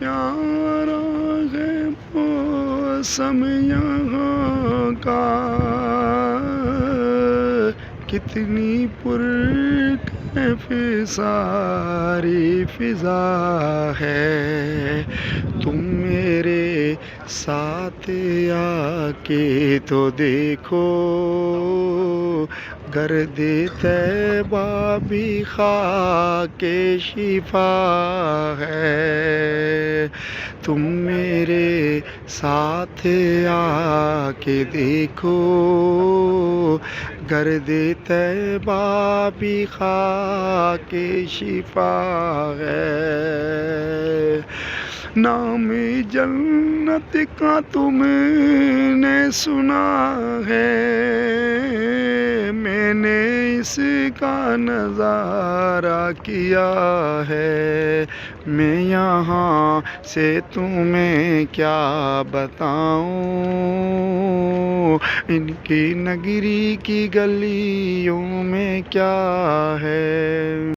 پیارا ہے موسم یہاں کا، کتنی پرکیف ساری فضا ہے۔ تم میرے ساتھ آ کے تو دیکھو، گرد طیبہ بھی خاک شفا ہے۔ تم میرے ساتھ آ کے دیکھو، گرد طیبہ بھی خاک شفا ہے۔ نام جنت کا تم نے سنا ہے، میں نے اس کا نظارہ کیا ہے۔ میں یہاں سے تمہیں کیا بتاؤں، ان کی نگری کی گلیوں میں کیا ہے۔